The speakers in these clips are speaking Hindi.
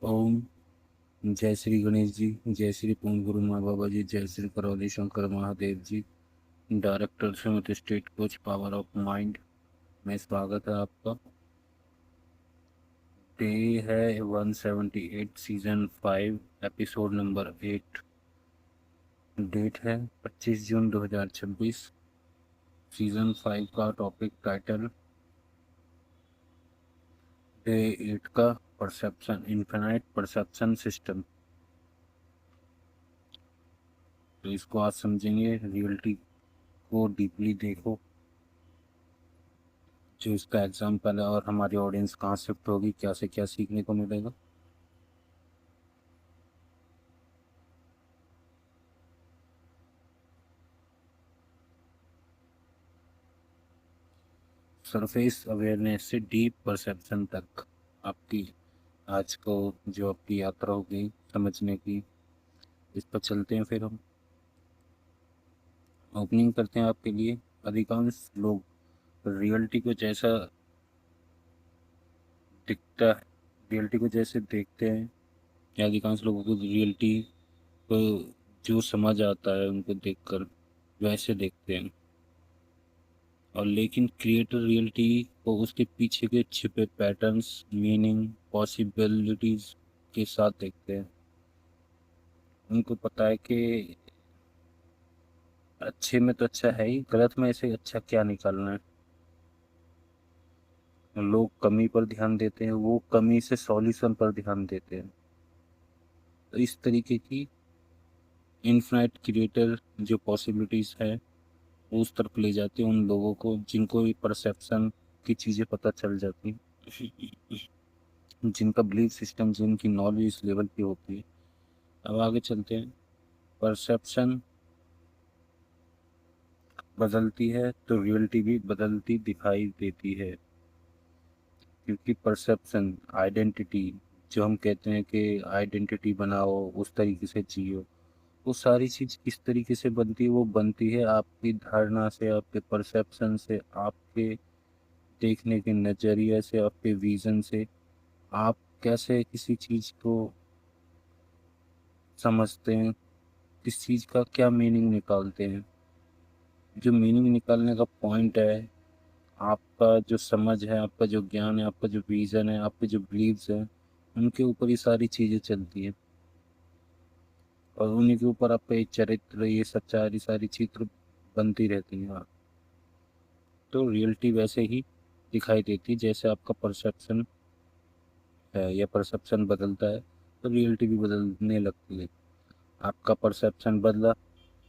ओम। जय श्री गणेश जी। जय श्री पूर्ण गुरु माँ बाबा जी। जय Shri Karauli Shankar Mahadev ji. Director Shrimati state coach power of mind में स्वागत है आपका। डे है 178 सीजन 5 एपिसोड नंबर 8। डेट है 25 जून 2026। सीजन 5 का टॉपिक टाइटल डे 8 का परसेप्शन इन्फिनाइट परसेप्शन सिस्टम। तो इसको आज समझेंगे। रियलिटी को डीपली देखो जो इसका एग्जाम्पल है और हमारी ऑडियंस कहाँ शिफ्ट होगी, क्या से क्या सीखने को मिलेगा। सरफेस अवेयरनेस से डीप परसेप्शन तक आपकी आज को जो आपकी यात्रा होगी समझने की, इस पर चलते हैं। फिर हम ओपनिंग करते हैं आपके लिए। अधिकांश लोग रियलिटी को जैसा दिखता है, रियलिटी को जैसे देखते हैं, या अधिकांश लोगों को रियलिटी को जो समझ आता है उनको देखकर वैसे देखते हैं। और लेकिन क्रिएटर रियलिटी को उसके पीछे के छिपे पैटर्न्स, मीनिंग, पॉसिबिलिटीज के साथ देखते हैं। उनको पता है कि अच्छे में तो अच्छा है ही, गलत में से अच्छा क्या निकालना है। लोग कमी पर ध्यान देते हैं, वो कमी से सॉल्यूशन पर ध्यान देते हैं। तो इस तरीके की इनफाइनाइट क्रिएटर जो पॉसिबिलिटीज है वो उस तरफ ले जाती है उन लोगों को जिनको भी परसेप्शन की चीज़ें पता चल जाती हैं, जिनका बिलीफ सिस्टम, जिनकी नॉलेज इस लेवल की होती है। अब आगे चलते हैं। परसेप्शन बदलती है तो रियलिटी भी बदलती दिखाई देती है, क्योंकि परसेप्शन आइडेंटिटी, जो हम कहते हैं कि आइडेंटिटी बनाओ, उस तरीके से जियो, वो सारी चीज़ किस तरीके से बनती है? वो बनती है आपकी धारणा से, आपके परसेप्शन से, आपके देखने के नज़रिए से, आपके विजन से। आप कैसे किसी चीज़ को समझते हैं, किस चीज़ का क्या मीनिंग निकालते हैं। जो मीनिंग निकालने का पॉइंट है, आपका जो समझ है, आपका जो ज्ञान है, आपका जो विजन है, आपके जो बिलीव्स हैं, उनके ऊपर ये सारी चीज़ें चलती हैं। और उन्हीं के ऊपर आपका ये चरित्र, ये सच्चाई, सारी चित्र बनती रहती हैं। तो रियलिटी वैसे ही दिखाई देती है जैसे आपका परसेप्शन है, या परसेप्शन बदलता है तो रियलिटी भी बदलने लगती है। आपका परसेप्शन बदला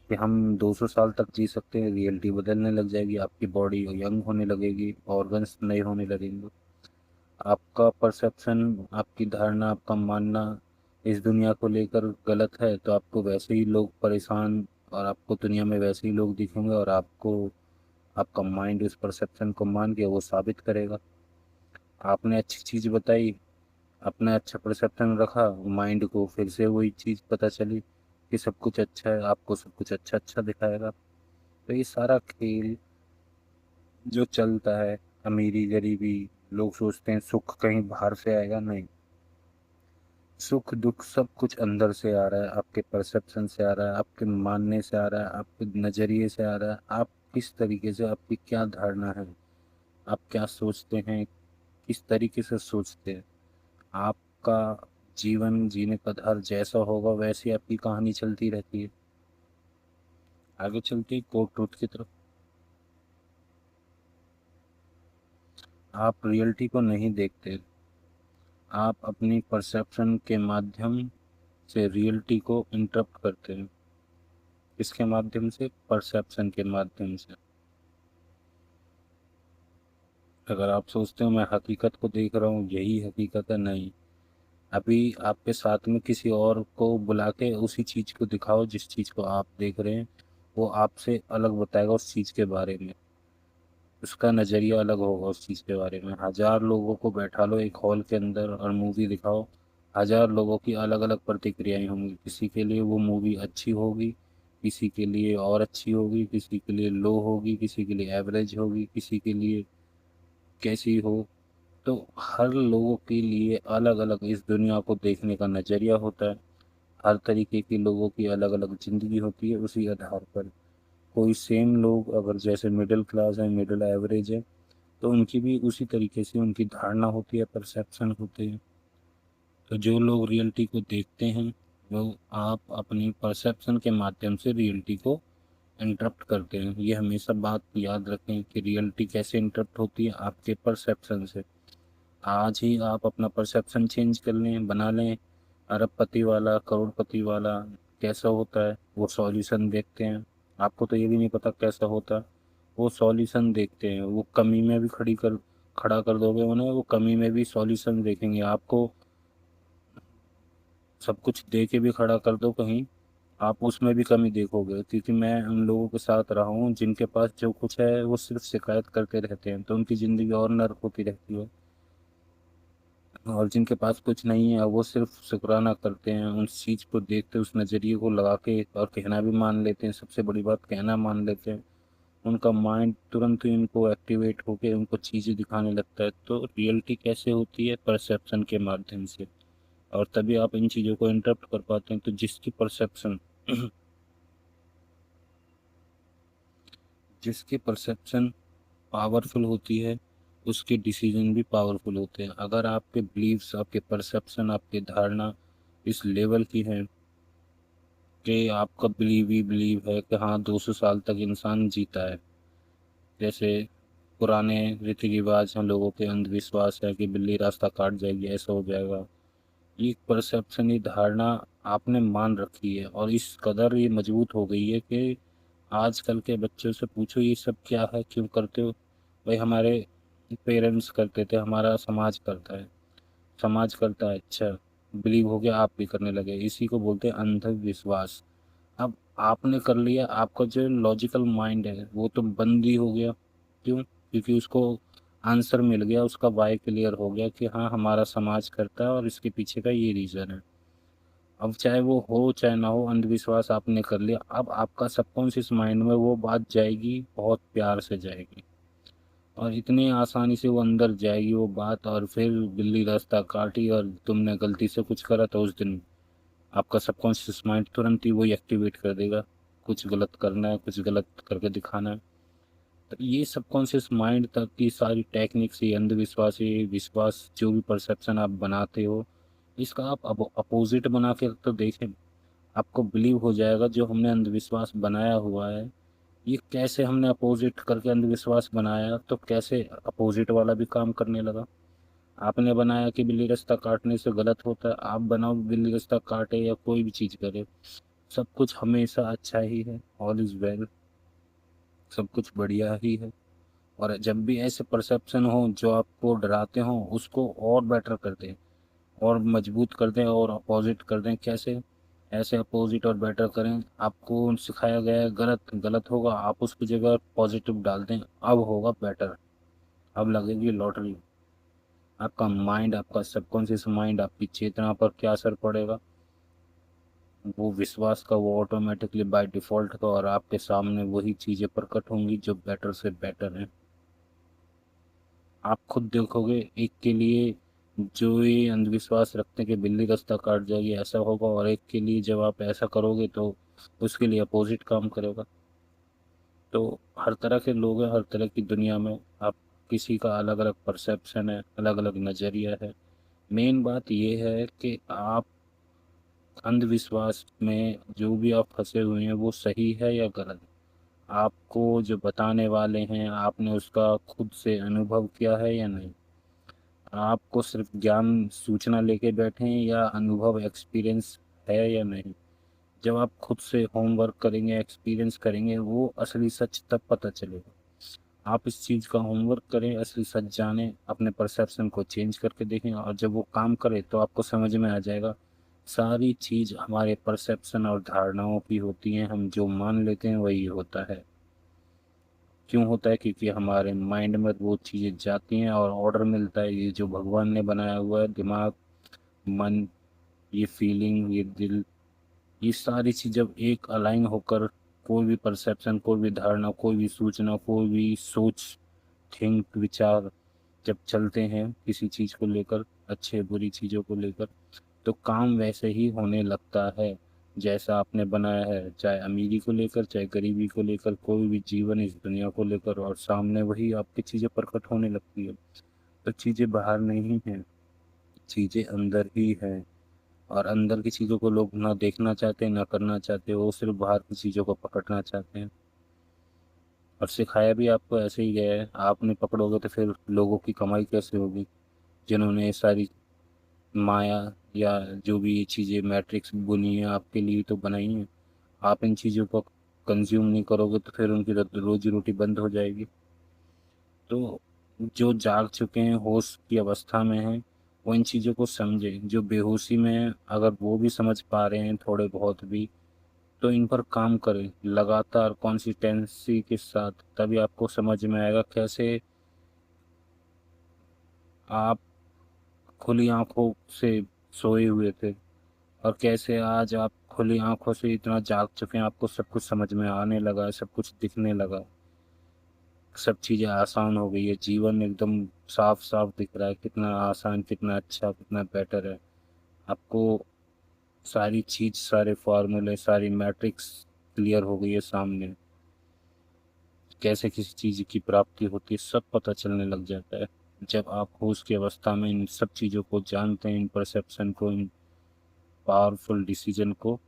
कि हम 200 साल तक जी सकते हैं, रियलिटी बदलने लग जाएगी, आपकी बॉडी यंग होने लगेगी, ऑर्गन्स नए होने लगेंगे। आपका परसेप्शन, आपकी धारणा, आपका मानना इस दुनिया को लेकर गलत है तो आपको वैसे ही लोग परेशान, और आपको दुनिया में वैसे ही लोग दिखेंगे, और आपको आपका माइंड उस परसेप्शन को मान के वो साबित करेगा। आपने अच्छी चीज़ बताई, अपना अच्छा परसेप्शन रखा, माइंड को फिर से वही चीज़ पता चली कि सब कुछ अच्छा है, आपको सब कुछ अच्छा अच्छा दिखाएगा। तो ये सारा खेल जो चलता है, अमीरी गरीबी, लोग सोचते हैं सुख कहीं बाहर से आएगा, नहीं। सुख दुख सब कुछ अंदर से आ रहा है, आपके परसेप्शन से आ रहा है, आपके मानने से आ रहा है, आपके नज़रिए से आ रहा है। आप किस तरीके से, आपकी क्या धारणा है, आप क्या सोचते हैं, किस तरीके से सोचते हैं। आपका जीवन जीने का आधार जैसा होगा वैसी आपकी कहानी चलती रहती है। आगे चलती कोर्ट ट्रूथ की तरफ। आप रियलिटी को नहीं देखते, आप अपनी परसेप्शन के माध्यम से रियलिटी को इंटरप्ट करते हैं। इसके माध्यम से, परसेप्शन के माध्यम से। अगर आप सोचते हो मैं हकीकत को देख रहा हूँ, यही हकीकत है, नहीं। अभी आपके साथ में किसी और को बुला के उसी चीज़ को दिखाओ जिस चीज़ को आप देख रहे हैं, वो आपसे अलग बताएगा उस चीज़ के बारे में। उसका नज़रिया अलग होगा उस चीज़ के बारे में। 1000 लोगों को बैठा लो एक हॉल के अंदर और मूवी दिखाओ, 1000 लोगों की अलग अलग प्रतिक्रियाएं होंगी। किसी के लिए वो मूवी अच्छी होगी, किसी के लिए और अच्छी होगी, किसी के लिए लो होगी, किसी के लिए एवरेज होगी, किसी के लिए कैसी हो। तो हर लोगों के लिए अलग अलग इस दुनिया को देखने का नज़रिया होता है। हर तरीके के लोगों की अलग अलग ज़िंदगी होती है। उसी आधार पर कोई सेम लोग अगर जैसे मिडिल क्लास है, मिडिल एवरेज है, तो उनकी भी उसी तरीके से उनकी धारणा होती है, परसेप्शन होते हैं। तो जो लोग रियलिटी को देखते हैं, वो आप अपनी परसेप्शन के माध्यम से रियलिटी को इंटरप्ट करते हैं। ये हमेशा बात याद रखें कि रियलिटी कैसे इंटरप्ट होती है, आपके परसेप्शन से। आज ही आप अपना परसेप्शन चेंज कर लें, बना लें। अरबपति वाला, करोड़पति वाला कैसा होता है, वो सॉल्यूशन देखते हैं। आपको तो ये भी नहीं पता कैसा होता, वो सॉल्यूशन देखते हैं। वो कमी में भी खड़ा कर दोगे उन्हें, वो कमी में भी सॉल्यूशन देखेंगे। आपको सब कुछ दे के भी खड़ा कर दो कहीं, आप उसमें भी कमी देखोगे। क्योंकि मैं उन लोगों के साथ रहा हूँ जिनके पास जो कुछ है वो सिर्फ शिकायत करते रहते हैं, तो उनकी ज़िंदगी और नर्क होती रहती है। और जिनके पास कुछ नहीं है वो सिर्फ शुक्राना करते हैं, उस चीज़ को देखते, उस नज़रिए को लगा के, और कहना भी मान लेते हैं। सबसे बड़ी बात, कहना मान लेते हैं। उनका माइंड तुरंत ही उनको एक्टिवेट होके उनको चीज़ें दिखाने लगता है। तो रियलिटी कैसे होती है, परसेप्शन के माध्यम से। और तभी आप इन चीज़ों को इंटरप्ट कर पाते हैं। तो जिसकी परसेप्शन जिसकी परसेप्शन पावरफुल होती है, उसके डिसीजन भी पावरफुल होते हैं। अगर आपके बिलीव्स, आपके परसेप्शन, आपकी धारणा इस लेवल की है कि आपका बिलीव ही बिलीव है कि हाँ 200 साल तक इंसान जीता है, जैसे पुराने रीति रिवाज हैं, लोगों के अंधविश्वास है कि बिल्ली रास्ता काट जाएगी, ऐसा हो जाएगा। ये परसेप्शन, ये धारणा आपने मान रखी है, और इस कदर ये मजबूत हो गई है कि आजकल के बच्चों से पूछो ये सब क्या है, क्यों करते हो। भाई हमारे पेरेंट्स करते थे, हमारा समाज करता है। समाज करता है, अच्छा बिलीव हो गया, आप भी करने लगे। इसी को बोलते हैं अंधविश्वास। अब आपने कर लिया, आपका जो लॉजिकल माइंड है वो तो बंद ही हो गया। क्यों? क्योंकि उसको आंसर मिल गया, उसका वाई क्लियर हो गया कि हाँ हमारा समाज करता है और इसके पीछे का ये रीज़न है। अब चाहे वो हो चाहे ना हो, अंधविश्वास आपने कर लिया, अब आपका सबकॉन्शियस माइंड में वो बात जाएगी, बहुत प्यार से जाएगी, और इतनी आसानी से वो अंदर जाएगी वो बात। और फिर बिल्ली रास्ता काटी और तुमने गलती से कुछ करा, तो उस दिन आपका सबकॉन्शियस माइंड तुरंत ही वही एक्टिवेट कर देगा, कुछ गलत करना है, कुछ गलत करके दिखाना है। तो ये सबकॉन्शियस माइंड तक की सारी टेक्निक्स, ये अंधविश्वास, ये विश्वास, जो भी परसेप्शन आप बनाते हो, इसका आप अपोजिट बना के तो देखें, आपको बिलीव हो जाएगा जो हमने अंधविश्वास बनाया हुआ है, ये कैसे हमने अपोजिट करके अंधविश्वास बनाया, तो कैसे अपोजिट वाला भी काम करने लगा। आपने बनाया कि बिल्ली रास्ता काटने से गलत होता है, आप बनाओ बिल्ली रास्ता काटे या कोई भी चीज़ करे, सब कुछ हमेशा अच्छा ही है, ऑल इज़ वेल, सब कुछ बढ़िया ही है। और जब भी ऐसे परसेप्शन हो जो आपको डराते हो, उसको और बेटर कर दें, और मजबूत कर दें, और अपोजिट कर दें। कैसे? ऐसे अपोजिट और बेटर करें, आपको सिखाया गया है गलत गलत होगा, आप उसकी जगह पॉजिटिव डाल दें, अब होगा बेटर, अब लगेगी लॉटरी। आपका माइंड, आपका सबकॉन्शियस माइंड, आपकी चेतना पर क्या असर पड़ेगा, वो विश्वास का, वो ऑटोमेटिकली बाय डिफ़ॉल्ट का, और आपके सामने वही चीज़ें प्रकट होंगी जो बेटर से बेटर हैं। आप खुद देखोगे, एक के लिए जो ये अंधविश्वास रखते हैं कि बिल्ली रास्ता काट जाएगी ऐसा होगा, और एक के लिए जब आप ऐसा करोगे तो उसके लिए अपोजिट काम करेगा। तो हर तरह के लोग हैं, हर तरह की दुनिया में। आप किसी का अलग अलग परसेप्शन है, अलग अलग नज़रिया है। मेन बात ये है कि आप अंधविश्वास में जो भी आप फंसे हुए हैं वो सही है या गलत। आपको जो बताने वाले हैं, आपने उसका खुद से अनुभव किया है या नहीं। आपको सिर्फ ज्ञान सूचना लेके बैठे हैं, या अनुभव एक्सपीरियंस है या नहीं। जब आप खुद से होमवर्क करेंगे, एक्सपीरियंस करेंगे, वो असली सच तब पता चलेगा। आप इस चीज़ का होमवर्क करें, असली सच जानें, अपने परसेप्शन को चेंज करके देखें, और जब वो काम करे तो आपको समझ में आ जाएगा सारी चीज़ हमारे परसेप्शन और धारणाओं की होती हैं। हम जो मान लेते हैं वही होता है। क्यों होता है? क्योंकि हमारे माइंड में वो चीज़ें जाती हैं और ऑर्डर मिलता है। ये जो भगवान ने बनाया हुआ है, दिमाग, मन, ये फीलिंग, ये दिल, ये सारी चीज़ जब एक अलाइन होकर कोई भी परसेप्शन, कोई भी धारणा, कोई भी सूचना, कोई भी सोच, थिंक, विचार जब चलते हैं किसी चीज़ को लेकर, अच्छे बुरी चीज़ों को लेकर, तो काम वैसे ही होने लगता है जैसा आपने बनाया है, चाहे अमीरी को लेकर चाहे गरीबी को लेकर, कोई भी जीवन इस दुनिया को लेकर, और सामने वही आपकी चीज़ें प्रकट होने लगती है। तो चीज़ें बाहर नहीं हैं, चीज़ें अंदर ही हैं। और अंदर की चीज़ों को लोग ना देखना चाहते ना करना चाहते, वो सिर्फ बाहर की चीज़ों को पकड़ना चाहते हैं। और सिखाया भी आपको ऐसे ही गया है, आप नहीं पकड़ोगे तो फिर लोगों की कमाई कैसे होगी, जिन्होंने ये सारी माया या जो भी ये चीज़ें मैट्रिक्स बुनी है आपके लिए तो बनाई है। आप इन चीज़ों को कंज्यूम नहीं करोगे तो फिर उनकी रोजी रोटी बंद हो जाएगी। तो जो जाग चुके हैं, होश की अवस्था में हैं, वो इन चीज़ों को समझे। जो बेहोशी में हैं, अगर वो भी समझ पा रहे हैं थोड़े बहुत भी, तो इन पर काम करें लगातार कंसिस्टेंसी के साथ, तभी आपको समझ में आएगा कैसे आप खुली आंखों से सोए हुए थे और कैसे आज आप खुली आंखों से इतना जाग चुके हैं, आपको सब कुछ समझ में आने लगा है, सब कुछ दिखने लगा, सब चीज़ें आसान हो गई है, जीवन एकदम साफ साफ दिख रहा है, कितना आसान, कितना अच्छा, कितना बेटर है। आपको सारी चीज, सारे फॉर्मूले, सारी मैट्रिक्स क्लियर हो गई है सामने, कैसे किसी चीज की प्राप्ति होती है सब पता चलने लग जाता है। जब आप होश की अवस्था में इन सब चीज़ों को जानते हैं, इन परसेप्शन को, इन पावरफुल डिसीजन को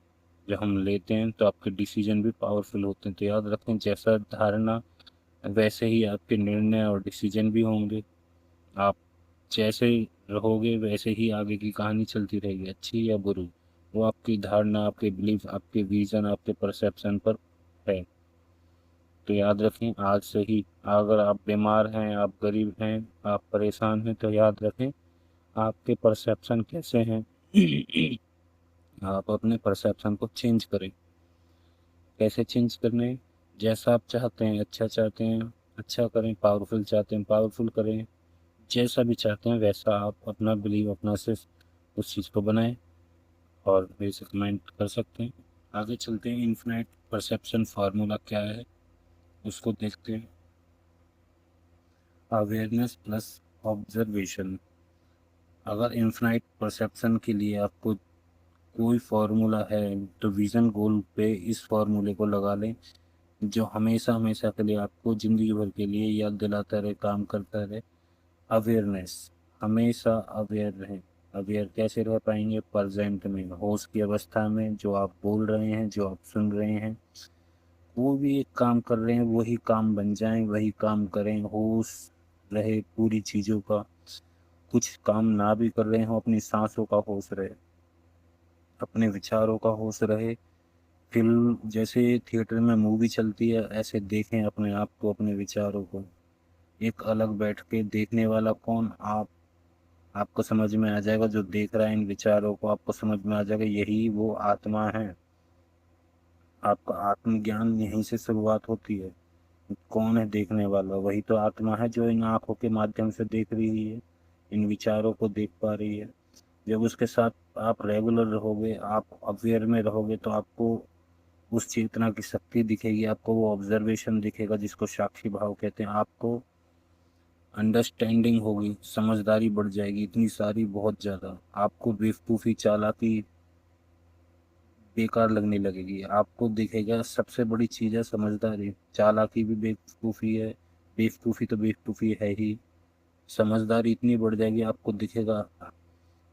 जब हम लेते हैं, तो आपके डिसीजन भी पावरफुल होते हैं। तो याद रखें, जैसा धारणा वैसे ही आपके निर्णय और डिसीजन भी होंगे। आप जैसे रहोगे वैसे ही आगे की कहानी चलती रहेगी, अच्छी या बुरी। वो आपकी धारणा, आपके बिलीफ, आपके विजन, आपके परसेप्शन पर है। तो याद रखें, आज से ही अगर आप बीमार हैं, आप गरीब हैं, आप परेशान हैं, तो याद रखें आपके परसेप्शन कैसे हैं। आप अपने परसेप्शन को चेंज करें। कैसे चेंज करने? जैसा आप चाहते हैं, अच्छा चाहते हैं, अच्छा करें, पावरफुल चाहते हैं, पावरफुल करें, जैसा भी चाहते हैं वैसा आप अपना बिलीव, अपना सिर्फ उस चीज़ को बनाएं। और मेरे से कमेंट कर सकते हैं। आगे चलते हैं, इन्फिनाइट परसेप्शन फार्मूला क्या है उसको देखते हैं। Awareness plus observation. अगर इन्फिनाइट परसेप्शन के लिए आपको कोई फार्मूला है तो विजन गोल पे इस फार्मूले को लगा लें, जो हमेशा हमेशा के लिए आपको ज़िंदगी भर के लिए याद दिलाता रहे, काम करता रहे। अवेयरनेस, हमेशा अवेयर रहें। अवेयर कैसे रह पाएंगे? प्रेजेंट में, होश की अवस्था में, जो आप बोल रहे हैं, जो आप सुन रहे हैं, वो भी एक काम कर रहे हैं, वही काम बन जाएं, वही काम करें, होश रहे पूरी चीज़ों का। कुछ काम ना भी कर रहे हो, अपनी सांसों का होश रहे, अपने विचारों का होश रहे। फिल्म जैसे थिएटर में मूवी चलती है, ऐसे देखें अपने आप को, अपने विचारों को। एक अलग बैठ के देखने वाला कौन? आप। आपको समझ में आ जाएगा, जो देख रहा है इन विचारों को, आपको समझ में आ जाएगा यही वो आत्मा है। आपका आत्मज्ञान यहीं से शुरुआत होती है। कौन है देखने वाला? वही तो आत्मा है जो इन आंखों के माध्यम से देख रही है, इन विचारों को देख पा रही है। जब उसके साथ आप रेगुलर रहोगे, आप अवेयर में रहोगे, तो आपको उस चेतना की शक्ति दिखेगी, आपको वो ऑब्जर्वेशन दिखेगा जिसको साक्षी भाव कहते हैं। आपको अंडरस्टैंडिंग होगी, समझदारी बढ़ जाएगी, इतनी सारी, बहुत ज़्यादा। आपको बेवकूफ़ी, चालाकी बेकार लगने लगेगी। आपको दिखेगा सबसे बड़ी चीज़ है समझदारी। चालाकी भी बेवकूफ़ी है, बेवकूफ़ी तो बेवकूफ़ी है ही। समझदारी इतनी बढ़ जाएगी, आपको दिखेगा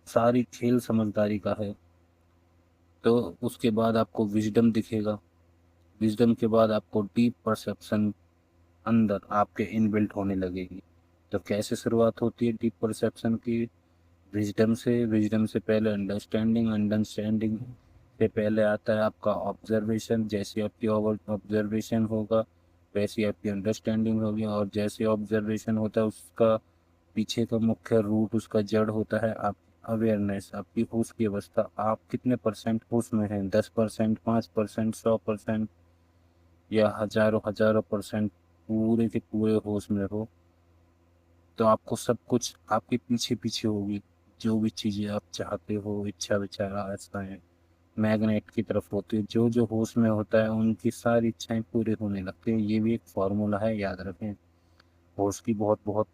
सारी खेल समझदारी का है। तो उसके बाद आपको विजडम दिखेगा। विजडम के बाद आपको डीप परसेप्शन अंदर आपके इनबिल्ट होने लगेगी। तो कैसे शुरुआत होती है डीप परसेप्शन की? विजडम से। विजडम से पहले अंडरस्टैंडिंग, अंडरस्टैंडिंग से पहले आता है आपका ऑब्जर्वेशन। जैसे आपकी ऑब्जर्वेशन होगा वैसी आपकी अंडरस्टैंडिंग होगी, और जैसे ऑब्जर्वेशन होता है उसका पीछे का मुख्य रूट, उसका जड़ होता है आप अवेयरनेस, आपकी होश की अवस्था। आप कितने परसेंट होश में हैं? 10%, 5%, 100%, या हजारों हजारों परसेंट पूरे के पूरे होश में हो? तो आपको सब कुछ आपके पीछे पीछे होगी। जो भी चीज़ें आप चाहते हो, इच्छा विचार आस्थाएं मैग्नेट की तरफ होती है। जो जो होश में होता है उनकी सारी इच्छाएं पूरी होने लगती है। ये भी एक फॉर्मूला है, याद रखें। होश की बहुत बहुत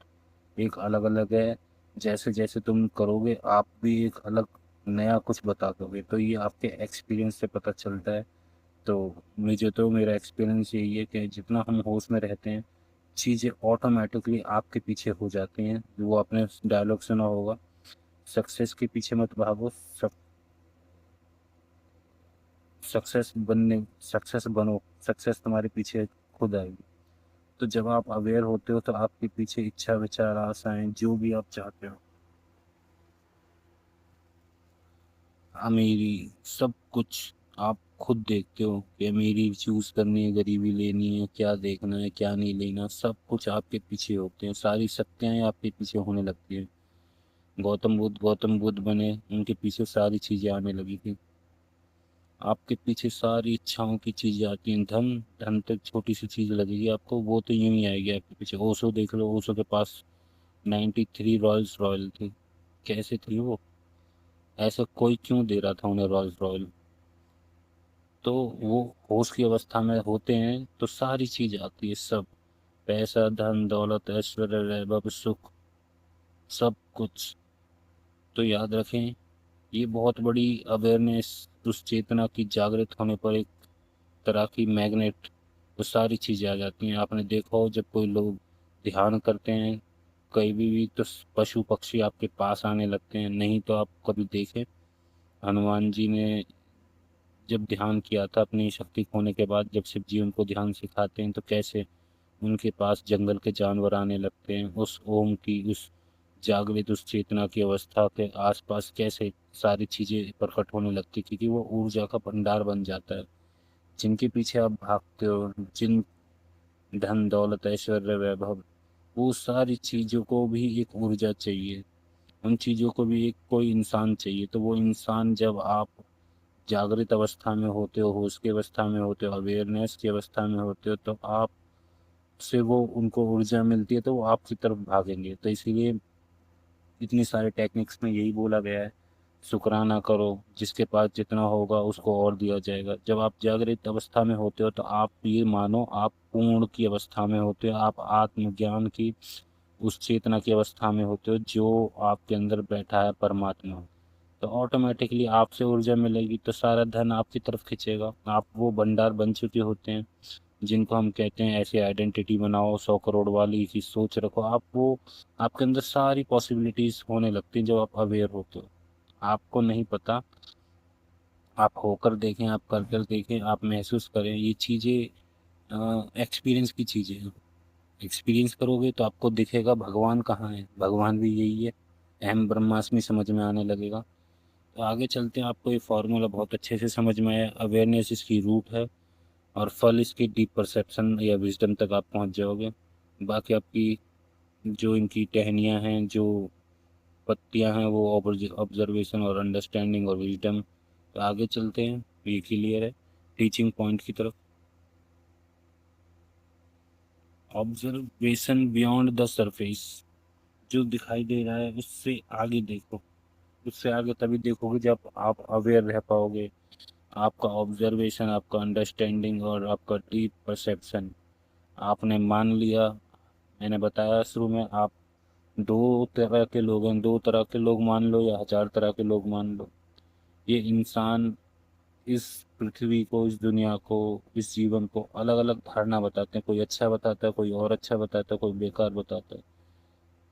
एक अलग अलग है। जैसे जैसे तुम करोगे आप भी एक अलग नया कुछ बता दोगे, तो ये आपके एक्सपीरियंस से पता चलता है। तो मुझे तो मेरा एक्सपीरियंस यही है कि जितना हम होश में रहते हैं चीज़ें ऑटोमेटिकली आपके पीछे हो जाती हैं। वो आपने डायलॉग सुना होगा, सक्सेस के पीछे मत भागो, सक्सेस बनो, सक्सेस तुम्हारे पीछे खुद आएगी। तो जब आप अवेयर होते हो तो आपके पीछे इच्छा विचार आशाएं जो भी आप चाहते हो, अमीरी, सब कुछ आप खुद देखते हो कि अमीरी चूज करनी है, गरीबी लेनी है, क्या देखना है क्या नहीं लेना, सब कुछ आपके पीछे होते हैं, सारी शक्तियाँ आपके पीछे होने लगती है। गौतम बुद्ध बने, उनके पीछे सारी चीजें आने लगी थी। आपके पीछे सारी इच्छाओं की चीजें आती हैं। धन, धन तक छोटी सी चीज लगेगी आपको, वो तो यूं ही आएगी आपके पीछे। ओशो देख लो, ओशो के पास 93 रॉयल्स रॉयल थी। कैसे थी वो? ऐसा कोई क्यों दे रहा था उन्हें रॉयल्स रॉयल? तो वो होश की अवस्था में होते हैं तो सारी चीज आती है, सब, पैसा धन दौलत ऐश्वर्य वैभव सुख, सब कुछ। तो याद रखें, ये बहुत बड़ी अवेयरनेस, उस चेतना की जागृत होने पर एक तरह की मैग्नेट, वो सारी चीजें आ जाती हैं। आपने देखा हो जब कोई लोग ध्यान करते हैं कहीं भी तो पशु पक्षी आपके पास आने लगते हैं। नहीं तो आप कभी देखें, हनुमान जी ने जब ध्यान किया था अपनी शक्ति खोने के बाद, जब शिव जी उनको ध्यान सिखाते हैं तो कैसे उनके पास जंगल के जानवर आने लगते हैं। उस ओम की, उस जागृत, उस चेतना की अवस्था के आसपास कैसे सारी चीजें प्रकट होने लगती, क्योंकि वो ऊर्जा का भंडार बन जाता है। जिनके पीछे आप भागते हो, जिन धन दौलत ऐश्वर्य वैभव, वो सारी चीजों को भी एक ऊर्जा चाहिए, उन चीजों को भी एक कोई इंसान चाहिए। तो वो इंसान जब आप जागृत अवस्था में होते हो, होश की अवस्था में होते हो, अवेयरनेस की अवस्था में होते हो, तो आप से वो उनको ऊर्जा मिलती है तो वो आपकी तरफ भागेंगे। तो इसीलिए इतनी सारे टेक्निक्स में यही बोला गया है, शुक्राना करो, जिसके पास जितना होगा उसको और दिया जाएगा। जब आप जागृत अवस्था में होते हो तो आप ये मानो आप पूर्ण की अवस्था में होते हो, आप आत्मज्ञान की उस चेतना की अवस्था में होते हो जो आपके अंदर बैठा है परमात्मा। तो ऑटोमेटिकली आपसे ऊर्जा मिलेगी तो सारा धन आपकी तरफ खींचेगा। आप वो भंडार बन चुके होते हैं जिनको हम कहते हैं ऐसी आइडेंटिटी बनाओ, 100 करोड़ वाली की सोच रखो आप, वो आपके अंदर सारी पॉसिबिलिटीज होने लगती हैं जब आप अवेयर होते हो। आपको नहीं पता, आप होकर देखें, आप कर कर देखें, आप महसूस करें, ये चीज़ें एक्सपीरियंस की चीज़ें हैं। एक्सपीरियंस करोगे तो आपको दिखेगा भगवान कहाँ है, भगवान भी यही है। अहम ब्रह्मास्मि समझ में आने लगेगा। तो आगे चलते हैं, आपको ये फॉर्मूला बहुत अच्छे से समझ में आया, अवेयरनेस इसकी रूट है और फल इसकी डीप परसेप्शन या विजडम तक आप पहुंच जाओगे। बाकी आपकी जो इनकी टहनियाँ हैं, जो पत्तियां हैं, वो ऑब्जर्वेशन और अंडरस्टैंडिंग और विजडम। तो आगे चलते हैं, ये क्लियर है टीचिंग पॉइंट की तरफ। ऑब्जर्वेशन बियॉन्ड द सरफेस, जो दिखाई दे रहा है उससे आगे देखो। उससे आगे तभी देखोगे जब आप अवेयर रह पाओगे। आपका ऑब्जर्वेशन, आपका अंडरस्टैंडिंग और आपका डीप परसेप्शन, आपने मान लिया। मैंने बताया शुरू में, आप दो तरह के लोग हैं, दो तरह के लोग मान लो या 1000 तरह के लोग मान लो, ये इंसान इस पृथ्वी को, इस दुनिया को, इस जीवन को अलग अलग धारणा बताते हैं। कोई अच्छा बताता है, कोई और अच्छा बताता है, कोई बेकार बताता है।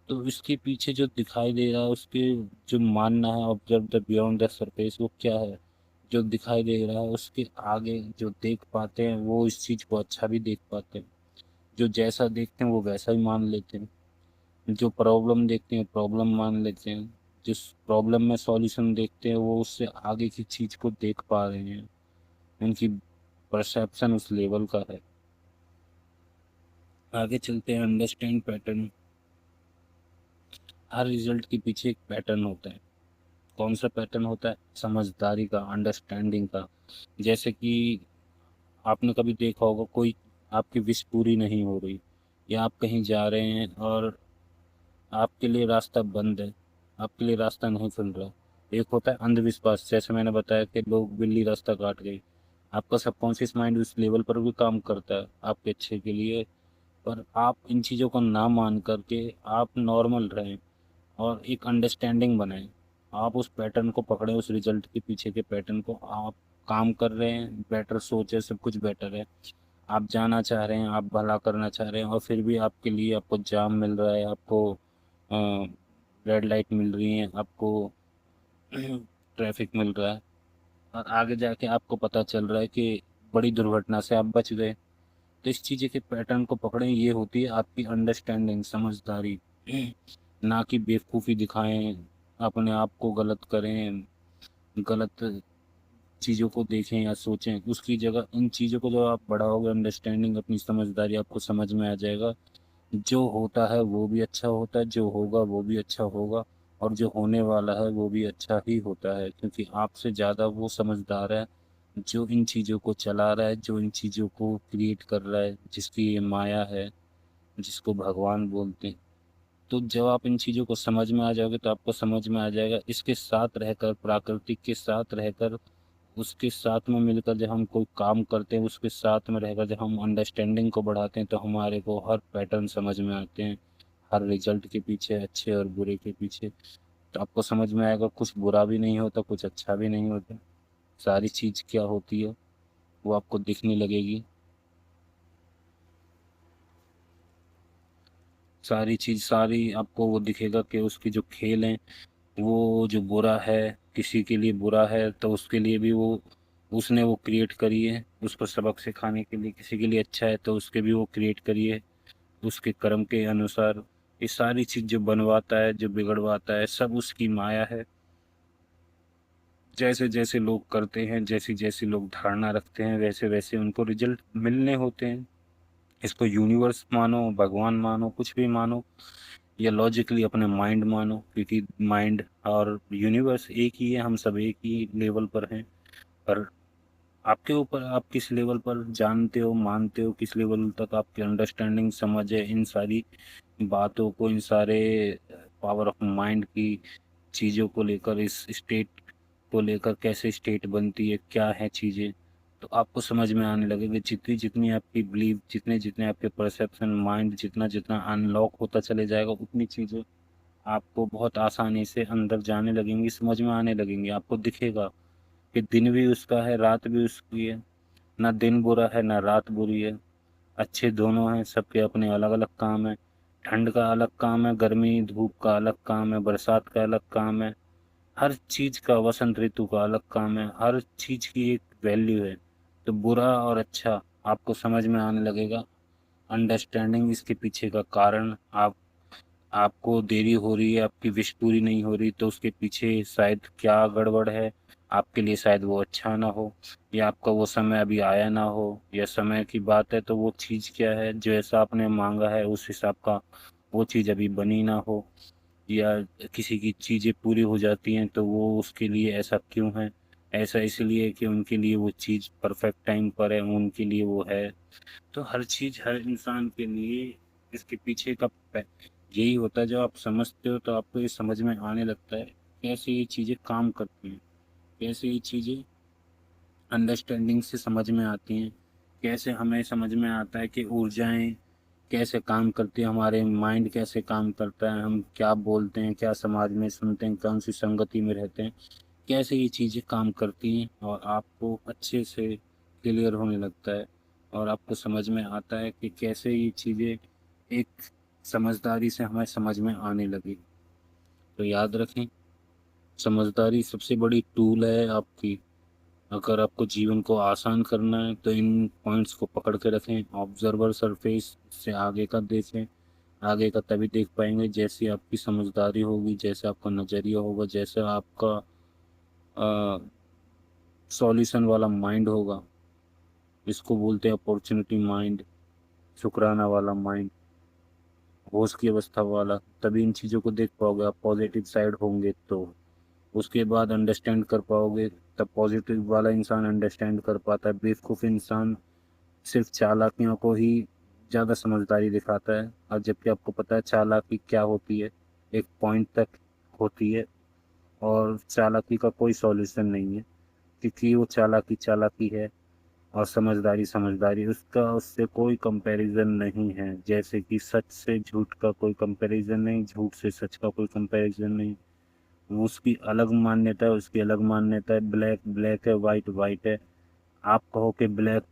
तो इसके पीछे जो दिखाई दे रहा है उसके जो मानना है, observe the beyond the surface, वो क्या है? जो दिखाई दे रहा है उसके आगे जो देख पाते हैं वो इस चीज को अच्छा भी देख पाते हैं। जो जैसा देखते हैं वो वैसा ही मान लेते हैं। जो प्रॉब्लम देखते हैं प्रॉब्लम मान लेते हैं। जिस प्रॉब्लम में सॉल्यूशन देखते हैं वो उससे आगे की चीज को देख पा रहे हैं। उनकी परसेप्शन उस लेवल का है। आगे चलते हैं, अंडरस्टैंड पैटर्न। हर रिजल्ट के पीछे एक पैटर्न होता है। कौन सा पैटर्न होता है? समझदारी का, अंडरस्टैंडिंग का। जैसे कि आपने कभी देखा होगा, कोई आपकी विश पूरी नहीं हो रही, या आप कहीं जा रहे हैं और आपके लिए रास्ता बंद है, आपके लिए रास्ता नहीं खुल रहा। एक होता है अंधविश्वास, जैसे मैंने बताया कि लोग, बिल्ली रास्ता काट गई। आपका सबकॉन्शियस माइंड उस लेवल पर भी काम करता है आपके अच्छे के लिए, पर आप इन चीज़ों को ना मान करके आप नॉर्मल रहें और एक अंडरस्टैंडिंग बनाएं। आप उस पैटर्न को पकड़ें, उस रिजल्ट के पीछे के पैटर्न को। आप काम कर रहे हैं, बेटर सोच है, सब कुछ बेटर है। आप जाना चाह रहे हैं, आप भला करना चाह रहे हैं, और फिर भी आपके लिए आपको जाम मिल रहा है, आपको रेड लाइट मिल रही है, आपको ट्रैफिक मिल रहा है, और आगे जाके आपको पता चल रहा है कि बड़ी दुर्घटना से आप बच गए। तो इस चीज़ के पैटर्न को पकड़ें, ये होती है आपकी अंडरस्टैंडिंग, समझदारी। ना कि बेवकूफ़ी दिखाएं, अपने आप को गलत करें, गलत चीज़ों को देखें या सोचें। उसकी जगह इन चीज़ों को जब आप बढ़ाओगे, अंडरस्टैंडिंग, अपनी समझदारी, आपको समझ में आ जाएगा जो होता है वो भी अच्छा होता है, जो होगा वो भी अच्छा होगा, और जो होने वाला है वो भी अच्छा ही होता है, क्योंकि आपसे ज़्यादा वो समझदार है जो इन चीज़ों को चला रहा है, जो इन चीज़ों को क्रिएट कर रहा है, जिसकी ये माया है, जिसको भगवान बोलते हैं। तो जब आप इन चीज़ों को समझ में आ जाओगे तो आपको समझ में आ जाएगा, इसके साथ रहकर, प्राकृतिक के साथ रहकर, उसके साथ में मिलकर जब हम कोई काम करते हैं, उसके साथ में रहकर जब हम अंडरस्टैंडिंग को बढ़ाते हैं, तो हमारे को हर पैटर्न समझ में आते हैं, हर रिजल्ट के पीछे, अच्छे और बुरे के पीछे। तो आपको समझ में आएगा कुछ बुरा भी नहीं होता, कुछ अच्छा भी नहीं होता। सारी चीज़ क्या होती है वो आपको दिखने लगेगी। सारी चीज़, सारी आपको वो दिखेगा कि उसकी जो खेल है, वो जो बुरा है, किसी के लिए बुरा है तो उसके लिए भी वो, उसने वो क्रिएट करी है उसको सबक सिखाने के लिए। किसी के लिए अच्छा है तो उसके भी वो क्रिएट करी है उसके कर्म के अनुसार। ये सारी चीज़ जो बनवाता है, जो बिगड़वाता है, सब उसकी माया है। जैसे जैसे लोग करते हैं, जैसी जैसी लोग धारणा रखते हैं, वैसे वैसे उनको रिजल्ट मिलने होते हैं। इसको यूनिवर्स मानो, भगवान मानो, कुछ भी मानो, या लॉजिकली अपने माइंड मानो, क्योंकि माइंड और यूनिवर्स एक ही है, हम सब एक ही लेवल पर हैं। पर आपके ऊपर, आप किस लेवल पर जानते हो, मानते हो, किस लेवल तक आपकी अंडरस्टैंडिंग, समझ है इन सारी बातों को, इन सारे पावर ऑफ माइंड की चीज़ों को लेकर, इस स्टेट को लेकर, कैसे स्टेट बनती है, क्या है चीज़ें। तो आपको समझ में आने लगेगा। जितनी जितनी आपकी बिलीव, जितने जितने आपके परसेप्शन, माइंड जितना जितना अनलॉक होता चले जाएगा, उतनी चीज़ें आपको बहुत आसानी से अंदर जाने लगेंगी, समझ में आने लगेंगी। आपको दिखेगा कि दिन भी उसका है, रात भी उसकी है। ना दिन बुरा है, ना रात बुरी है, अच्छे दोनों हैं। सबके अपने अलग अलग काम है। ठंड का अलग काम है, गर्मी धूप का अलग काम है, बरसात का अलग काम है। हर चीज का, वसंत ऋतु का अलग काम है। हर चीज की एक वैल्यू है। तो बुरा और अच्छा आपको समझ में आने लगेगा। अंडरस्टैंडिंग इसके पीछे का कारण, आपको देरी हो रही है, आपकी विश पूरी नहीं हो रही, तो उसके पीछे शायद क्या गड़बड़ है। आपके लिए शायद वो अच्छा ना हो, या आपका वो समय अभी आया ना हो, या समय की बात है तो वो चीज़ क्या है, जो ऐसा आपने मांगा है उस हिसाब का वो चीज़ अभी बनी ना हो। या किसी की चीज़ें पूरी हो जाती हैं तो वो उसके लिए ऐसा क्यों है। ऐसा इसलिए कि उनके लिए वो चीज़ परफेक्ट टाइम पर है, उनके लिए वो है। तो हर चीज़, हर इंसान के लिए इसके पीछे का यही होता है। जब आप समझते हो तो आपको ये समझ में आने लगता है कैसे ये चीज़ें काम करती हैं, कैसे ये चीज़ें अंडरस्टैंडिंग से समझ में आती हैं। कैसे हमें समझ में आता है कि ऊर्जाएं कैसे काम करती है, हमारे माइंड कैसे काम करता है, हम क्या बोलते हैं, क्या समाज में सुनते हैं, कौन सी संगति में रहते हैं, कैसे ये चीज़ें काम करती हैं। और आपको अच्छे से क्लियर होने लगता है, और आपको समझ में आता है कि कैसे ये चीज़ें एक समझदारी से हमें समझ में आने लगी। तो याद रखें, समझदारी सबसे बड़ी टूल है आपकी। अगर आपको जीवन को आसान करना है तो इन पॉइंट्स को पकड़ के रखें। ऑब्जर्वर सरफेस से आगे का देखें। आगे का तभी देख पाएंगे जैसी आपकी समझदारी होगी, जैसे आपका नज़रिया होगा, जैसे आपका सॉल्यूशन वाला माइंड होगा। इसको बोलते हैं अपॉर्चुनिटी माइंड, शुक्राना वाला माइंड, होश की अवस्था वाला। तभी इन चीज़ों को देख पाओगे, आप पॉजिटिव साइड होंगे तो उसके बाद अंडरस्टैंड कर पाओगे। तब पॉजिटिव वाला इंसान अंडरस्टैंड कर पाता है। बेवकूफ़ इंसान सिर्फ चालाकियों को ही ज़्यादा समझदारी दिखाता है, और जबकि आपको पता है चालाकी क्या होती है, एक पॉइंट तक होती है, और चालाकी का कोई सॉल्यूशन नहीं है, क्योंकि वो चालाकी चालाकी है। और समझदारी समझदारी, उसका उससे कोई कंपैरिजन नहीं है। जैसे कि सच से झूठ का कोई कंपैरिजन नहीं, झूठ से सच का कोई कंपैरिजन नहीं। वो उसकी अलग मान्यता है, उसकी अलग मान्यता है। ब्लैक ब्लैक है, वाइट वाइट है। आप कहो कि ब्लैक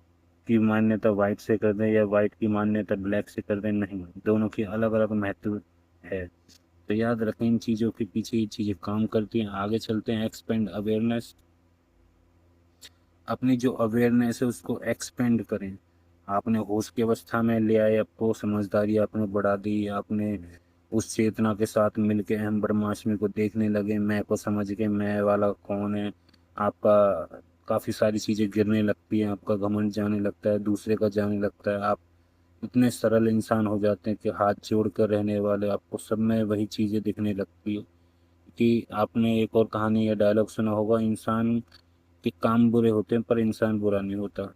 की मान्यता वाइट से कर दें या वाइट की मान्यता ब्लैक से कर दें, नहीं, दोनों की अलग अलग महत्व है। तो याद रखें, इन चीज़ों के पीछे ये चीज़ें काम करती हैं। आगे चलते हैं, एक्सपेंड अवेयरनेस। अपनी जो अवेयरनेस है उसको एक्सपेंड करें। आपने होश की अवस्था में ले आए, आपको समझदारी आपने बढ़ा दी, आपने उस चेतना के साथ मिलके अहम ब्रह्मास्मि को देखने लगे, मैं को समझ के मैं वाला कौन है। आपका काफ़ी सारी चीज़ें गिरने लगती हैं, आपका घमंड जाने लगता है, दूसरे का जाने लगता है। आप इतने सरल इंसान हो जाते हैं कि हाथ जोड़ कर रहने वाले आपको सब में वही चीज़ें दिखने लगती है। कि आपने एक और कहानी या डायलॉग सुना होगा, इंसान के काम बुरे होते हैं पर इंसान बुरा नहीं होता।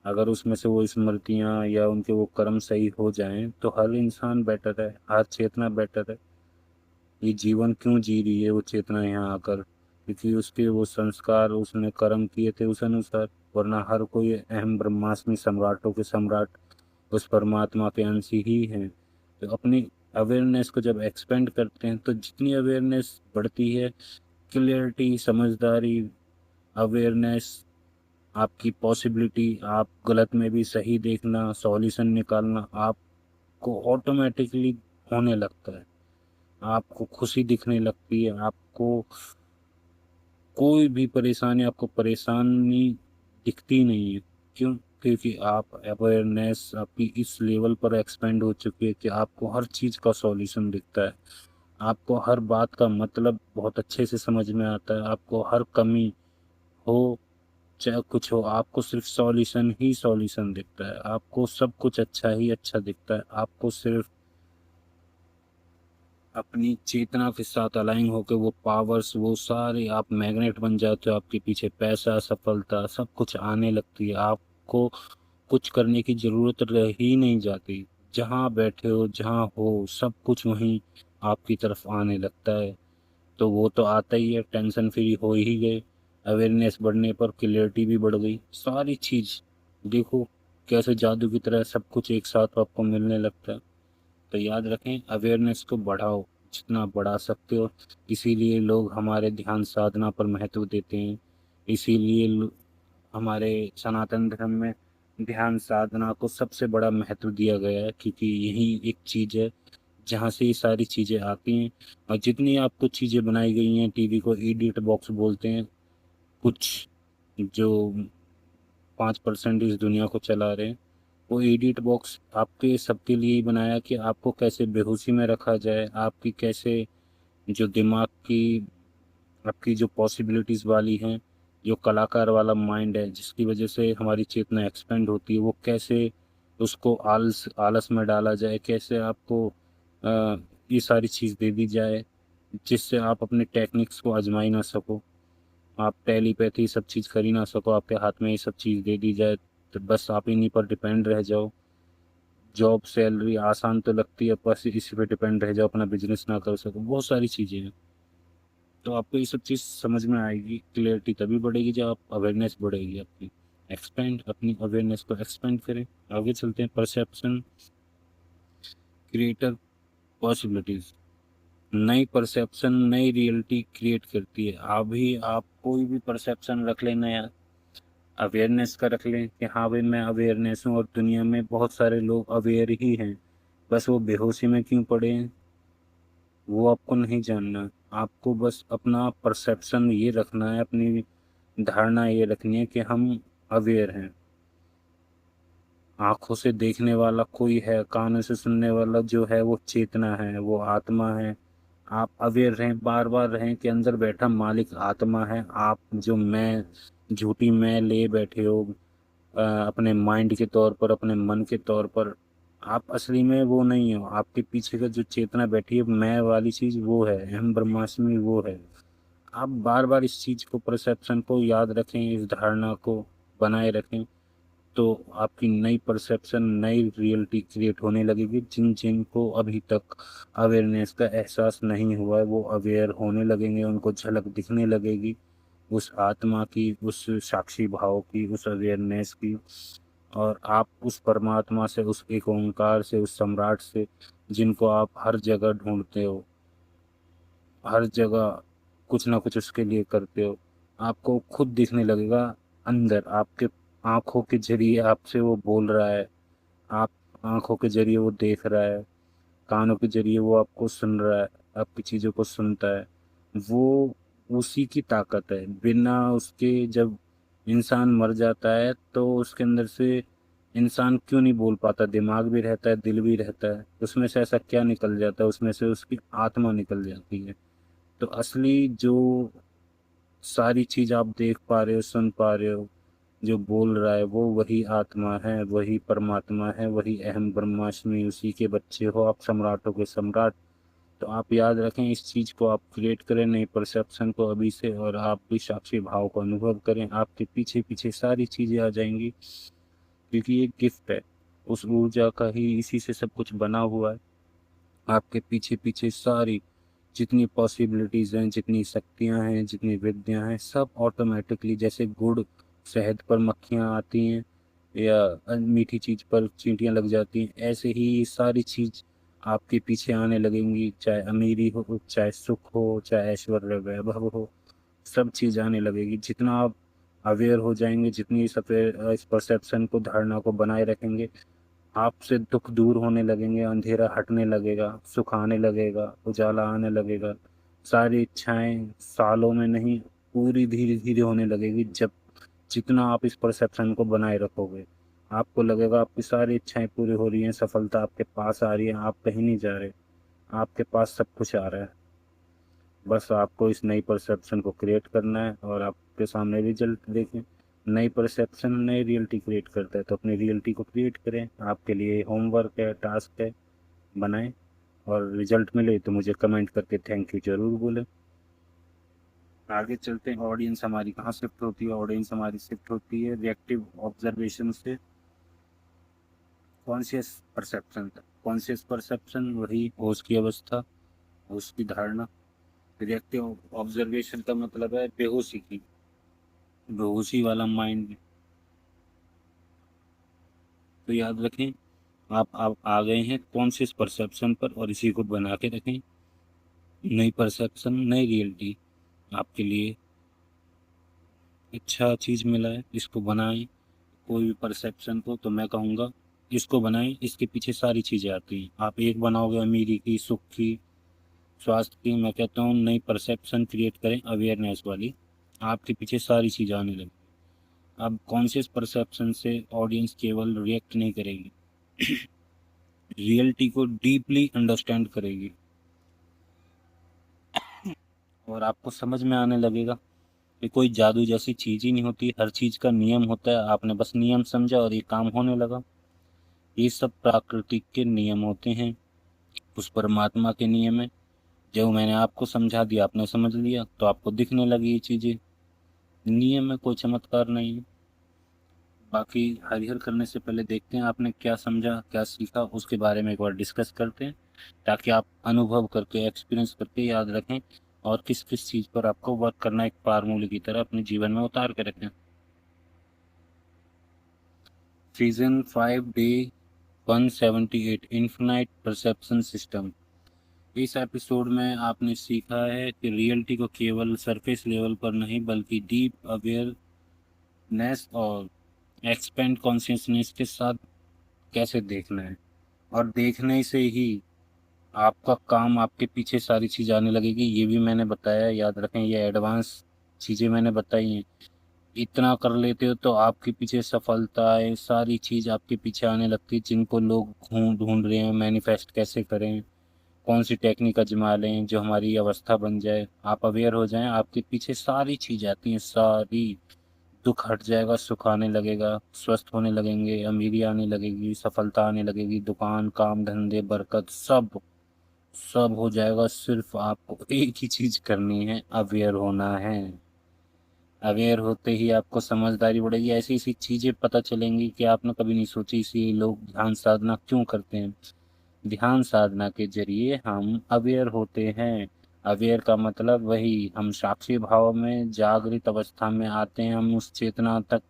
अगर उसमें से वो स्मृतियाँ या उनके वो कर्म सही हो जाएं तो हर इंसान बेटर है, हर चेतना बेटर है। ये जीवन क्यों जी रही है वो चेतना यहाँ आकर? क्योंकि उसके वो संस्कार उसने कर्म किए थे उस अनुसार। वरना हर कोई अहम ब्रह्मास्मि सम्राटों के सम्राट उस परमात्मा के अंश ही हैं। तो अपनी अवेयरनेस को जब एक्सपेंड करते हैं तो जितनी अवेयरनेस बढ़ती है, क्लियरिटी, समझदारी, अवेयरनेस, आपकी पॉसिबिलिटी, आप गलत में भी सही देखना, सॉल्यूशन निकालना आपको ऑटोमेटिकली होने लगता है। आपको खुशी दिखने लगती है, आपको कोई भी परेशानी, आपको परेशानी दिखती नहीं है। क्यों? क्योंकि आप अवेयरनेस आपकी इस लेवल पर एक्सपेंड हो चुकी है कि आपको हर चीज़ का सॉल्यूशन दिखता है। आपको हर बात का मतलब बहुत अच्छे से समझ में आता है। आपको हर कमी हो चाहे कुछ हो, आपको सिर्फ सॉल्यूशन ही सॉल्यूशन दिखता है। आपको सब कुछ अच्छा ही अच्छा दिखता है। आपको सिर्फ अपनी चेतना के साथ अलाइन होकर वो पावर्स, वो सारे आप मैग्नेट बन जाते हो। आपके पीछे पैसा, सफलता, सब कुछ आने लगती है। आपको कुछ करने की जरूरत रह ही नहीं जाती। जहाँ बैठे हो, जहाँ हो, सब कुछ वहीं आपकी तरफ आने लगता है। तो वो तो आता ही है, टेंशन फ्री हो ही गए। अवेयरनेस बढ़ने पर क्लियरिटी भी बढ़ गई। सारी चीज देखो कैसे जादू की तरह सब कुछ एक साथ आपको मिलने लगता है। तो याद रखें, अवेयरनेस को बढ़ाओ जितना बढ़ा सकते हो। इसीलिए लोग हमारे ध्यान साधना पर महत्व देते हैं। इसीलिए हमारे सनातन धर्म में ध्यान साधना को सबसे बड़ा महत्व दिया गया है, क्योंकि यही एक चीज है जहाँ से ये सारी चीजें आती हैं। और जितनी आपको चीजें बनाई गई हैं, टीवी को इडियट बॉक्स बोलते हैं कुछ जो 5% इस दुनिया को चला रहे हैं, वो इडियट बॉक्स आपके सबके लिए ही बनाया कि आपको कैसे बेहोशी में रखा जाए, आपकी कैसे जो दिमाग की आपकी जो पॉसिबिलिटीज वाली हैं, जो कलाकार वाला माइंड है जिसकी वजह से हमारी चेतना एक्सपेंड होती है, वो कैसे उसको आलस आलस में डाला जाए, कैसे आपको ये सारी चीज़ दे दी जाए जिससे आप अपने टेक्निक्स को आजमा ही ना सको। आप टेलीपैथी सब चीज़ कर ही ना सको, आपके हाथ में ये सब चीज़ दे दी जाए तो बस आप इन्हीं पर डिपेंड रह जाओ। जॉब सैलरी आसान तो लगती है, बस इसी पे डिपेंड रह जाओ, अपना बिजनेस ना कर सको, बहुत सारी चीज़ें हैं। तो आपको ये सब चीज़ समझ में आएगी। क्लियरिटी तभी बढ़ेगी जब आप अवेयरनेस बढ़ेगी आपकी। एक्सपेंड, अपनी अवेयरनेस को एक्सपेंड करें। आगे चलते हैं, परसेप्शन क्रिएटर पॉसिबिलिटीज। नई परसेप्शन नई रियलिटी क्रिएट करती है। अभी आप कोई भी परसेप्शन रख लें नया, अवेयरनेस का रख लें कि हाँ भाई मैं अवेयरनेस हूँ और दुनिया में बहुत सारे लोग अवेयर ही हैं, बस वो बेहोशी में क्यों पड़े हैं वो आपको नहीं जानना। आपको बस अपना परसेप्शन ये रखना है, अपनी धारणा ये रखनी है कि हम अवेयर हैं। आंखों से देखने वाला कोई है, कानों से सुनने वाला जो है वो चेतना है, वो आत्मा है। आप अवेयर रहें, बार बार रहें कि अंदर बैठा मालिक आत्मा है। आप जो मैं झूठी मैं ले बैठे हो अपने माइंड के तौर पर, अपने मन के तौर पर, आप असली में वो नहीं हो। आपके पीछे का जो चेतना बैठी है मैं वाली चीज, वो है अहम ब्रह्मास्मि, वो है। आप बार बार इस चीज को, परसेप्शन को याद रखें, इस धारणा को बनाए रखें, तो आपकी नई परसेप्शन नई रियलिटी क्रिएट होने लगेगी। जिन जिन को अभी तक अवेयरनेस का एहसास नहीं हुआ है वो अवेयर होने लगेंगे, उनको झलक दिखने लगेगी। उस आत्मा की, उस साक्षी भाव की, उस अवेयरनेस की। और आप उस परमात्मा से, उस एक ओंकार से, उस सम्राट से, जिनको आप हर जगह ढूंढते हो, हर जगह कुछ ना कुछ उसके लिए करते हो, आपको खुद दिखने लगेगा अंदर। आपके आंखों के जरिए आपसे वो बोल रहा है, आप आंखों के जरिए वो देख रहा है, कानों के जरिए वो आपको सुन रहा है, आपकी चीज़ों को सुनता है। वो उसी की ताकत है। बिना उसके जब इंसान मर जाता है तो उसके अंदर से इंसान क्यों नहीं बोल पाता? दिमाग भी रहता है, दिल भी रहता है, उसमें से ऐसा क्या निकल जाता है? उसमें से उसकी आत्मा निकल जाती है। तो असली जो सारी चीज आप देख पा रहे हो, सुन पा रहे हो, जो बोल रहा है, वो वही आत्मा है, वही परमात्मा है, वही अहम ब्रह्मास्मि। उसी के बच्चे हो आप, सम्राटों के सम्राट। तो आप याद रखें इस चीज को, आप क्रिएट करें नई परसेप्शन को अभी से, और आप भी साक्षी भाव को अनुभव करें। आपके पीछे पीछे सारी चीजें आ जाएंगी, क्योंकि ये गिफ्ट है उस ऊर्जा का ही, इसी से सब कुछ बना हुआ है। आपके पीछे पीछे सारी जितनी पॉसिबिलिटीज हैं, जितनी शक्तियां हैं, जितनी विद्या हैं, सब ऑटोमेटिकली, जैसे गुड़ शहद पर मक्खियां आती हैं या मीठी चीज पर चींटियां लग जाती हैं, ऐसे ही ये सारी चीज आपके पीछे आने लगेंगी। चाहे अमीरी हो, चाहे सुख हो, चाहे ऐश्वर्य वैभव हो, सब चीज आने लगेगी। जितना आप अवेयर हो जाएंगे, जितनी इस इस परसेप्शन को, धारणा को बनाए रखेंगे, आपसे दुख दूर होने लगेंगे, अंधेरा हटने लगेगा, सुख आने लगेगा, उजाला आने लगेगा। सारी इच्छाएं सालों में नहीं, पूरी धीरे धीरे होने लगेगी। जब जितना आप इस परसेप्शन को बनाए रखोगे, आपको लगेगा आपकी सारी इच्छाएं पूरी हो रही हैं, सफलता आपके पास आ रही है, आप कहीं नहीं जा रहे, आपके पास सब कुछ आ रहा है। बस आपको इस नई परसेप्शन को क्रिएट करना है और आपके सामने रिजल्ट देखें। नई परसेप्शन नई रियलिटी क्रिएट करता है, तो अपनी रियलिटी को क्रिएट करें। आपके लिए होमवर्क है, टास्क है, बनाएं। और रिजल्ट मिले तो मुझे कमेंट करके थैंक यू जरूर बोलें। आगे चलते हैं। ऑडियंस हमारी कहाँ शिफ्ट होती है? ऑडियंस हमारी शिफ्ट होती है रिएक्टिव ऑब्जर्वेशन से कॉन्शियस परसेप्शन तक। कॉन्शियस परसेप्शन वही होश की अवस्था, होश की धारणा। रिएक्टिव ऑब्जर्वेशन का मतलब है बेहोशी की, बेहोशी वाला माइंड। तो याद रखें, आप आ गए हैं कॉन्शियस परसेप्शन पर, और इसी को बना के रखें। नई परसेप्शन नई रियलिटी आपके लिए अच्छा चीज मिला है, इसको बनाएं। कोई भी परसेप्शन को तो मैं कहूँगा इसको बनाएं, इसके पीछे सारी चीजें आती हैं। आप एक बनाओगे अमीरी की, सुख की, स्वास्थ्य की, मैं कहता हूँ नई परसेप्शन क्रिएट करें अवेयरनेस वाली, आपके पीछे सारी चीजें आने लगी। अब कॉन्शियस परसेप्शन से ऑडियंस केवल रिएक्ट नहीं करेगी, रियलिटी को डीपली अंडरस्टैंड करेगी। और आपको समझ में आने लगेगा कि कोई जादू जैसी चीज ही नहीं होती, हर चीज का नियम होता है। आपने बस नियम समझा और ये काम होने लगा। ये सब प्राकृतिक के नियम होते हैं, उस परमात्मा के नियम है। जब मैंने आपको समझा दिया, आपने समझ लिया, तो आपको दिखने लगी ये चीजें। नियम में कोई चमत्कार नहीं है। बाकी हरिहर करने से पहले देखते हैं आपने क्या समझा, क्या सीखा, उसके बारे में एक बार डिस्कस करते हैं, ताकि आप अनुभव करके, एक्सपीरियंस करके याद रखें, और किस किस चीज़ पर आपको वर्क करना है, एक फार्मूले की तरह अपने जीवन में उतार के रखें। Season 5 day 178 infinite perception system. इस एपिसोड में आपने सीखा है कि रियलिटी को केवल सरफेस लेवल पर नहीं, बल्कि डीप अवेयरनेस और एक्सपेंड कॉन्शियसनेस के साथ कैसे देखना है। और देखने से ही आपका काम, आपके पीछे सारी चीज आने लगेगी। ये भी मैंने बताया, याद रखें, ये एडवांस चीजें मैंने बताई हैं। इतना कर लेते हो तो आपके पीछे सफलताएं, सारी चीज आपके पीछे आने लगती है, जिनको लोग ढूंढ ढूंढ रहे हैं। मैनिफेस्ट कैसे करें, कौन सी टेक्निक आजमा लें जो हमारी अवस्था बन जाए। आप अवेयर हो जाएं, आपके पीछे सारी चीज आती हैं, सारी। दुख हट जाएगा, सुख आने लगेगा, स्वस्थ होने लगेंगे, अमीरी आने लगेगी, सफलता आने लगेगी, दुकान, काम धंधे, बरकत, सब सब हो जाएगा। सिर्फ आपको एक ही चीज करनी है, अवेयर होना है। अवेयर होते ही आपको समझदारी बढ़ेगी, ऐसी ऐसी चीजें पता चलेंगी कि आपने कभी नहीं सोची। इसीलिए लोग ध्यान साधना क्यों करते हैं? ध्यान साधना के जरिए हम अवेयर होते हैं, अवेयर का मतलब वही, हम साक्षी भाव में जागृत अवस्था में आते हैं, हम उस चेतना तक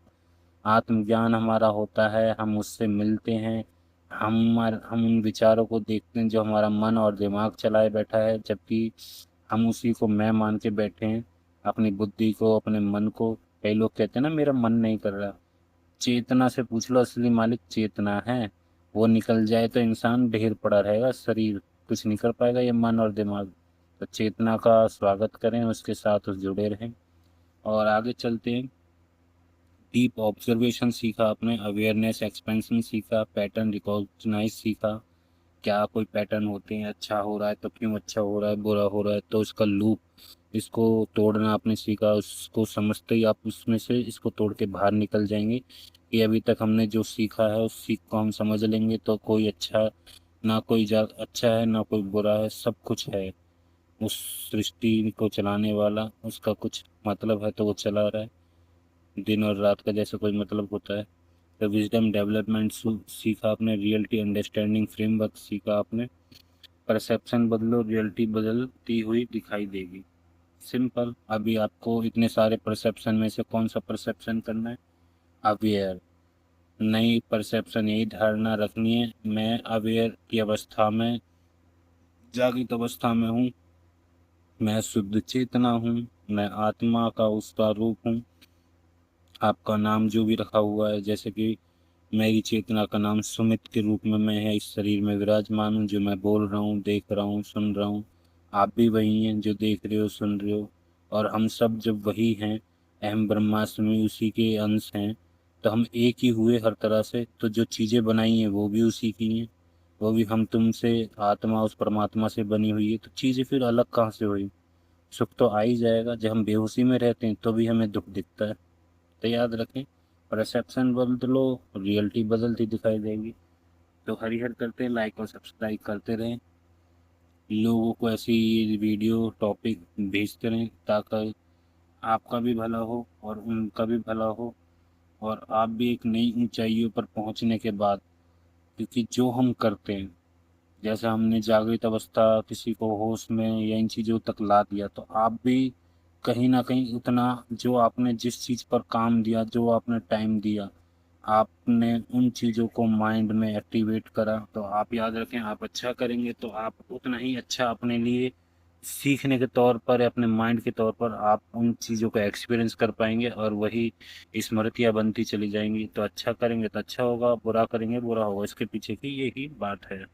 आत्मज्ञान हमारा होता है, हम उससे मिलते हैं। हम उन विचारों को देखते हैं जो हमारा मन और दिमाग चलाए बैठा है, जबकि हम उसी को मैं मान के बैठे हैं, अपनी बुद्धि को, अपने मन को। कई लोग कहते हैं ना मेरा मन नहीं कर रहा, चेतना से पूछ लो, असली मालिक चेतना है। वो निकल जाए तो इंसान ढेर पड़ा रहेगा, शरीर कुछ नहीं कर पाएगा, ये मन और दिमाग। तो चेतना का स्वागत करें, उसके साथ उस जुड़े रहें और आगे चलते हैं। डीप ऑब्जर्वेशन सीखा आपने, अवेयरनेस एक्सपेंशन सीखा, पैटर्न रिकॉग्नाइज सीखा। क्या कोई पैटर्न होते हैं, अच्छा हो रहा है तो क्यों अच्छा हो रहा है, बुरा हो रहा है तो उसका लूप, इसको तोड़ना आपने सीखा। उसको समझते ही आप उसमें से इसको तोड़ के बाहर निकल जाएंगे कि अभी तक हमने जो सीखा है उस सीख को हम समझ लेंगे तो कोई अच्छा, ना कोई अच्छा है ना कोई बुरा है, सब कुछ है। उस सृष्टि को चलाने वाला, उसका कुछ मतलब है तो वो चला रहा है। दिन और रात का जैसे कोई मतलब होता है। तो विजडम डेवलपमेंट सीखा आपने, रियलिटी अंडरस्टैंडिंग फ्रेमवर्क सीखा आपने। परसेप्शन बदलो, रियलिटी बदलती हुई दिखाई देगी। सिंपल। अभी आपको इतने सारे परसेप्शन में से कौन सा परसेप्शन करना है? अवेयर। नई परसेप्शन, यही धारणा रखनी है, मैं अवेयर की अवस्था में, जागृत अवस्था में हूँ, मैं शुद्ध चेतना हूँ, मैं आत्मा का उसका रूप हूँ। आपका नाम जो भी रखा हुआ है, जैसे कि मेरी चेतना का नाम सुमित के रूप में मैं है इस शरीर में विराजमान हूँ, जो मैं बोल रहा हूँ, देख रहा हूँ, सुन रहा हूँ। आप भी वही हैं जो देख रहे हो, सुन रहे हो। और हम सब जब वही हैं, अहम ब्रह्मास्मि उसी के अंश हैं, तो हम एक ही हुए हर तरह से। तो जो चीज़ें बनाई हैं वो भी उसी की हैं, वो भी हम तुम से, आत्मा उस परमात्मा से बनी हुई है, तो चीज़ें फिर अलग कहाँ से हुई? सुख तो आ ही जाएगा। जब हम बेहोशी में रहते हैं तो भी हमें दुख दिखता है। तो याद रखें, परसेप्शन बदलो, रियलिटी बदलती दिखाई देगी। तो हरिहर करते हैं, लाइक और सब्सक्राइब करते रहें, लोगों को ऐसी वीडियो टॉपिक भेजते रहें, ताकि आपका भी भला हो और उनका भी भला हो, और आप भी एक नई ऊंचाइयों पर पहुंचने के बाद, क्योंकि जो हम करते हैं, जैसे हमने जागृत अवस्था किसी को होश में या इन चीज़ों तक ला दिया, तो आप भी कहीं ना कहीं उतना, जो आपने जिस चीज़ पर काम दिया, जो आपने टाइम दिया, आपने उन चीज़ों को माइंड में एक्टिवेट करा, तो आप याद रखें, आप अच्छा करेंगे तो आप उतना ही अच्छा अपने लिए सीखने के तौर पर या अपने माइंड के तौर पर आप उन चीज़ों को एक्सपीरियंस कर पाएंगे, और वही स्मृतियाँ बनती चली जाएंगी। तो अच्छा करेंगे तो अच्छा होगा, बुरा करेंगे बुरा होगा, इसके पीछे की यही बात है।